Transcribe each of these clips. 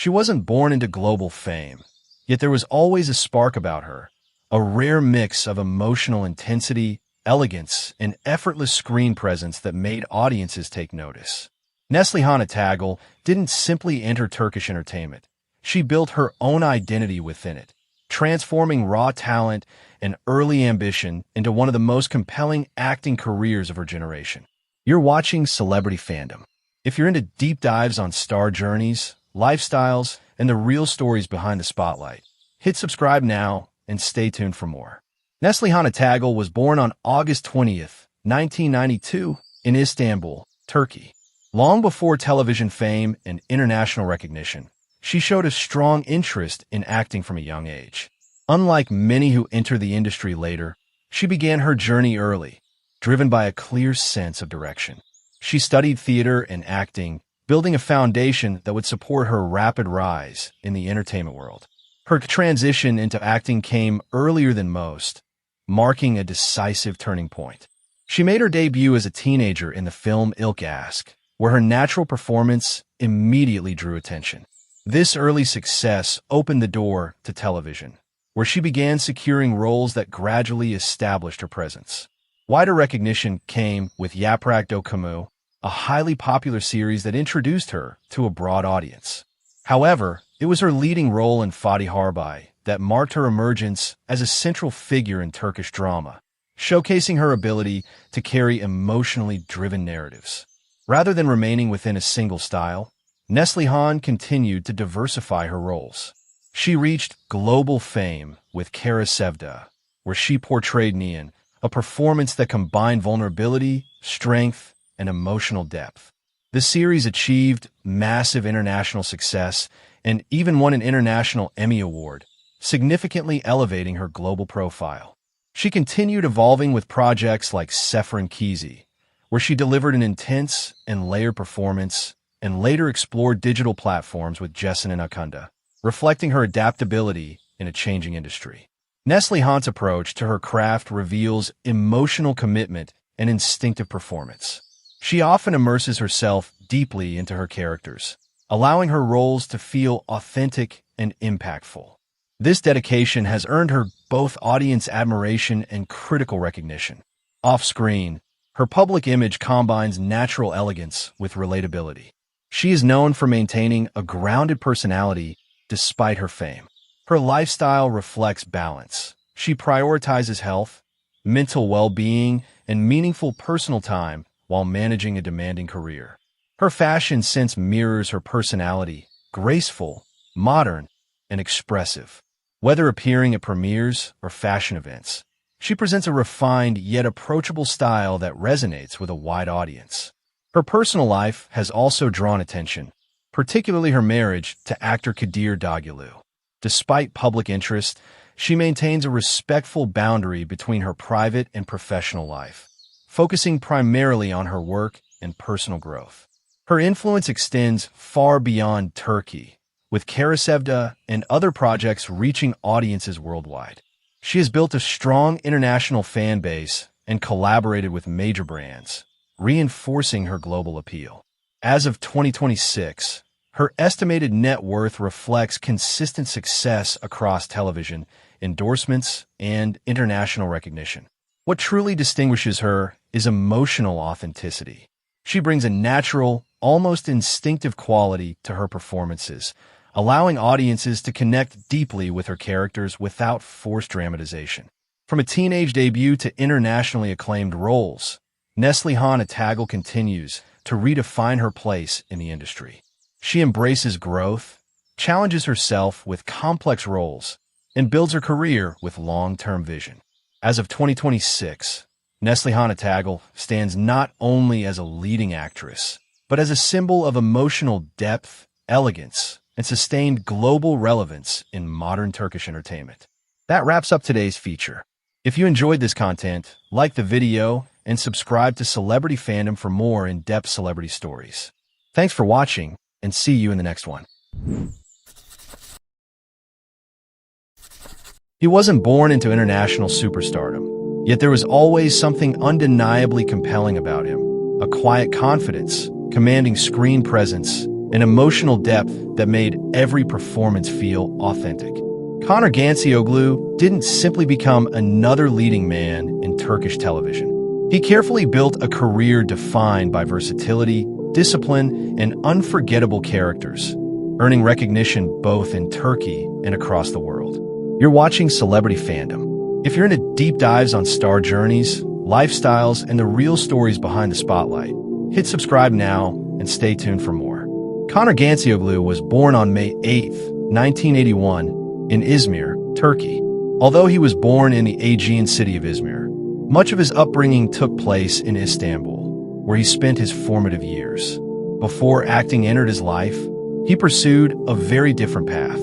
She wasn't born into global fame, yet there was always a spark about her, a rare mix of emotional intensity, elegance, and effortless screen presence that made audiences take notice. Neslihan Atagül didn't simply enter Turkish entertainment. She built her own identity within it, transforming raw talent and early ambition into one of the most compelling acting careers of her generation. You're watching Celebrity Fandom. If you're into deep dives on star journeys, lifestyles, and the real stories behind the spotlight, hit subscribe now and stay tuned for more. Neslihan Atagül was born on August 20th, 1992, in Istanbul, Turkey. Long before television fame and international recognition, she showed a strong interest in acting from a young age. Unlike many who enter the industry later, she began her journey early, driven by a clear sense of direction. She studied theater and acting, building a foundation that would support her rapid rise in the entertainment world. Her transition into acting came earlier than most, marking a decisive turning point. She made her debut as a teenager in the film İlk Aşk, where her natural performance immediately drew attention. This early success opened the door to television, where she began securing roles that gradually established her presence. Wider recognition came with Yaprak Dökümü, a highly popular series that introduced her to a broad audience. However, it was her leading role in Fatih Harbay that marked her emergence as a central figure in Turkish drama, showcasing her ability to carry emotionally driven narratives. Rather than remaining within a single style, Neslihan continued to diversify her roles. She reached global fame with Sevda, where she portrayed Nihan, a performance that combined vulnerability, strength, and emotional depth. The series achieved massive international success and even won an International Emmy Award, significantly elevating her global profile. She continued evolving with projects like Sefrin Kizi, where she delivered an intense and layered performance, and later explored digital platforms with Neslihan Atagül, reflecting her adaptability in a changing industry. Neslihan's approach to her craft reveals emotional commitment and instinctive performance. She often immerses herself deeply into her characters, allowing her roles to feel authentic and impactful. This dedication has earned her both audience admiration and critical recognition. Off-screen, her public image combines natural elegance with relatability. She is known for maintaining a grounded personality despite her fame. Her lifestyle reflects balance. She prioritizes health, mental well-being, and meaningful personal time while managing a demanding career. Her fashion sense mirrors her personality, graceful, modern, and expressive. Whether appearing at premieres or fashion events, she presents a refined yet approachable style that resonates with a wide audience. Her personal life has also drawn attention, particularly her marriage to actor Kadir Dağlı. Despite public interest, she maintains a respectful boundary between her private and professional life, focusing primarily on her work and personal growth. Her influence extends far beyond Turkey, with Sevda and other projects reaching audiences worldwide. She has built a strong international fan base and collaborated with major brands, reinforcing her global appeal. As of 2026, her estimated net worth reflects consistent success across television, endorsements, and international recognition. What truly distinguishes her is emotional authenticity. She brings a natural, almost instinctive quality to her performances, allowing audiences to connect deeply with her characters without forced dramatization. From a teenage debut to internationally acclaimed roles, Neslihan Atagül continues to redefine her place in the industry. She embraces growth, challenges herself with complex roles, and builds her career with long-term vision. As of 2026, Neslihan Atagül stands not only as a leading actress, but as a symbol of emotional depth, elegance, and sustained global relevance in modern Turkish entertainment. That wraps up today's feature. If you enjoyed this content, like the video and subscribe to Celebrity Fandom for more in-depth celebrity stories. Thanks for watching, and see you in the next one. He wasn't born into international superstardom, yet there was always something undeniably compelling about him. A quiet confidence, commanding screen presence, an emotional depth that made every performance feel authentic. Kaan Urgancıoğlu didn't simply become another leading man in Turkish television. He carefully built a career defined by versatility, discipline, and unforgettable characters, earning recognition both in Turkey and across the world. You're watching Celebrity Fandom. If you're into deep dives on star journeys, lifestyles, and the real stories behind the spotlight, hit subscribe now and stay tuned for more. Kaan Urgancıoğlu was born on May 8, 1981, in Izmir, Turkey. Although he was born in the Aegean city of Izmir, much of his upbringing took place in Istanbul, where he spent his formative years. Before acting entered his life, he pursued a very different path.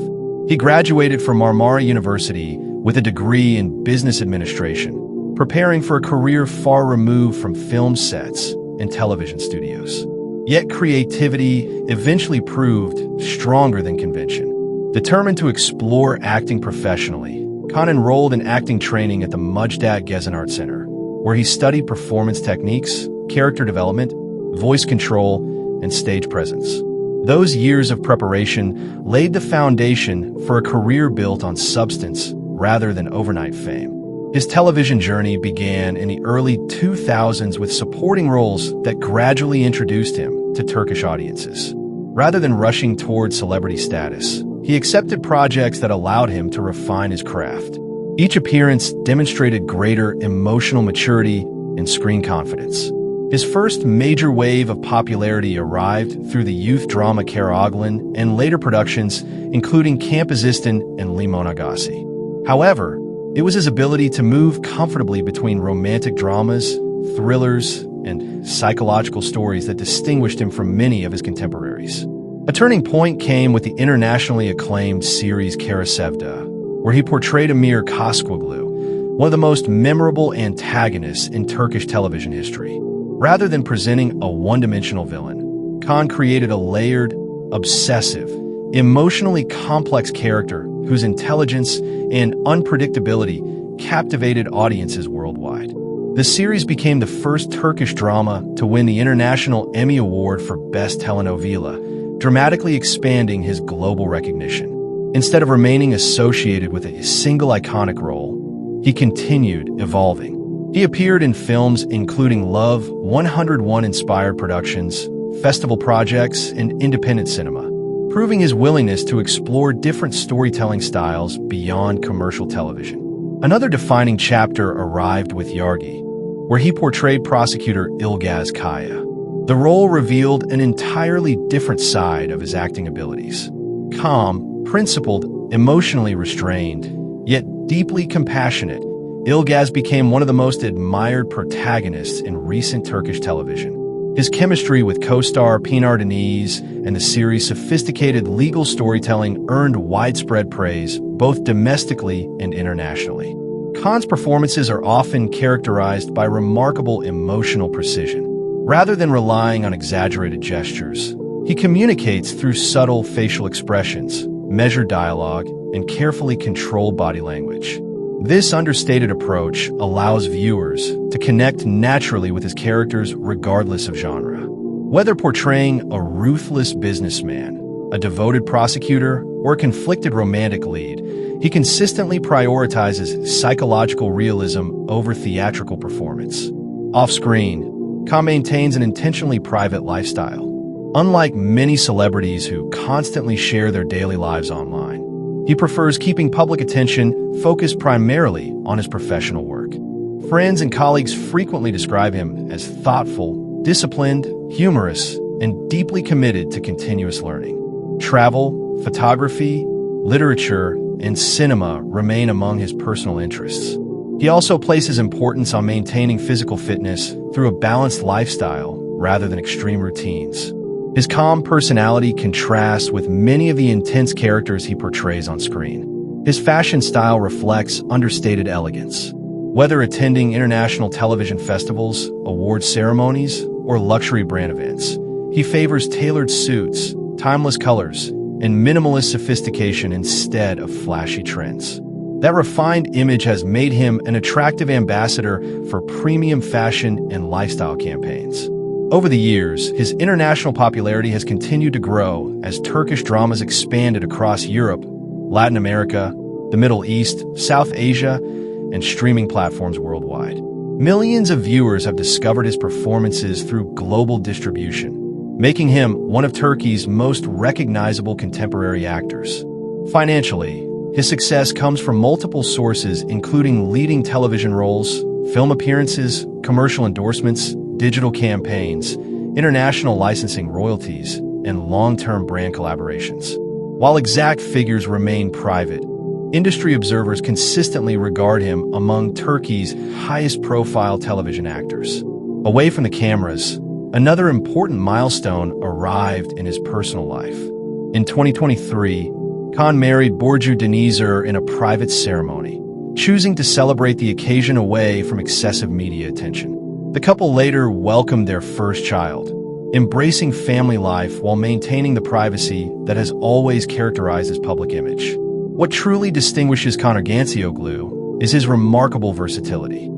He graduated from Marmara University with a degree in business administration, preparing for a career far removed from film sets and television studios. Yet creativity eventually proved stronger than convention. Determined to explore acting professionally, Kaan enrolled in acting training at the Müjdat Gezen Art Center, where he studied performance techniques, character development, voice control, and stage presence. Those years of preparation laid the foundation for a career built on substance rather than overnight fame. His television journey began in the early 2000s with supporting roles that gradually introduced him to Turkish audiences. Rather than rushing toward celebrity status, he accepted projects that allowed him to refine his craft. Each appearance demonstrated greater emotional maturity and screen confidence. His first major wave of popularity arrived through the youth drama Karaoğlan and later productions, including Kampazistan and Limon Agasi. However, it was his ability to move comfortably between romantic dramas, thrillers, and psychological stories that distinguished him from many of his contemporaries. A turning point came with the internationally acclaimed series Kara Sevda, where he portrayed Emir Kağıtçıoğlu, one of the most memorable antagonists in Turkish television history. Rather than presenting a one-dimensional villain, Kaan created a layered, obsessive, emotionally complex character whose intelligence and unpredictability captivated audiences worldwide. The series became the first Turkish drama to win the International Emmy Award for Best Telenovela, dramatically expanding his global recognition. Instead of remaining associated with a single iconic role, he continued evolving. He appeared in films including Love 101-inspired productions, festival projects, and independent cinema, proving his willingness to explore different storytelling styles beyond commercial television. Another defining chapter arrived with Yargı, where he portrayed prosecutor Ilgaz Kaya. The role revealed an entirely different side of his acting abilities. Calm, principled, emotionally restrained, yet deeply compassionate, Ilgaz became one of the most admired protagonists in recent Turkish television. His chemistry with co-star Pinar Deniz and the series' sophisticated legal storytelling earned widespread praise, both domestically and internationally. Kaan's performances are often characterized by remarkable emotional precision. Rather than relying on exaggerated gestures, he communicates through subtle facial expressions, measured dialogue, and carefully controlled body language. This understated approach allows viewers to connect naturally with his characters regardless of genre. Whether portraying a ruthless businessman, a devoted prosecutor, or a conflicted romantic lead, he consistently prioritizes psychological realism over theatrical performance. Off-screen, Kaan maintains an intentionally private lifestyle. Unlike many celebrities who constantly share their daily lives online, he prefers keeping public attention focused primarily on his professional work. Friends and colleagues frequently describe him as thoughtful, disciplined, humorous, and deeply committed to continuous learning. Travel, photography, literature, and cinema remain among his personal interests. He also places importance on maintaining physical fitness through a balanced lifestyle rather than extreme routines. His calm personality contrasts with many of the intense characters he portrays on screen. His fashion style reflects understated elegance. Whether attending international television festivals, award ceremonies, or luxury brand events, he favors tailored suits, timeless colors, and minimalist sophistication instead of flashy trends. That refined image has made him an attractive ambassador for premium fashion and lifestyle campaigns. Over the years, his international popularity has continued to grow as Turkish dramas expanded across Europe, Latin America, the Middle East, South Asia, and streaming platforms worldwide. Millions of viewers have discovered his performances through global distribution, making him one of Turkey's most recognizable contemporary actors. Financially, his success comes from multiple sources including leading television roles, film appearances, commercial endorsements, digital campaigns, international licensing royalties, and long-term brand collaborations. While exact figures remain private, industry observers consistently regard him among Turkey's highest-profile television actors. Away from the cameras, another important milestone arrived in his personal life. In 2023, Kaan married Burcu Denizer in a private ceremony, choosing to celebrate the occasion away from excessive media attention. The couple later welcomed their first child, embracing family life while maintaining the privacy that has always characterized his public image. What truly distinguishes Kaan Urgancıoğlu is his remarkable versatility.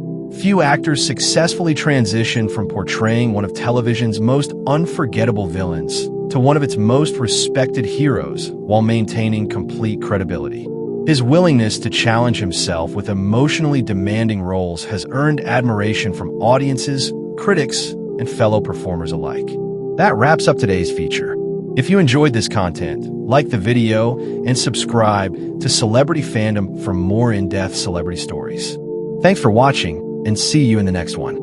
Few actors successfully transition from portraying one of television's most unforgettable villains to one of its most respected heroes while maintaining complete credibility. His willingness to challenge himself with emotionally demanding roles has earned admiration from audiences, critics, and fellow performers alike. That wraps up today's feature. If you enjoyed this content, like the video and subscribe to Celebrity Fandom for more in-depth celebrity stories. Thanks for watching, and see you in the next one.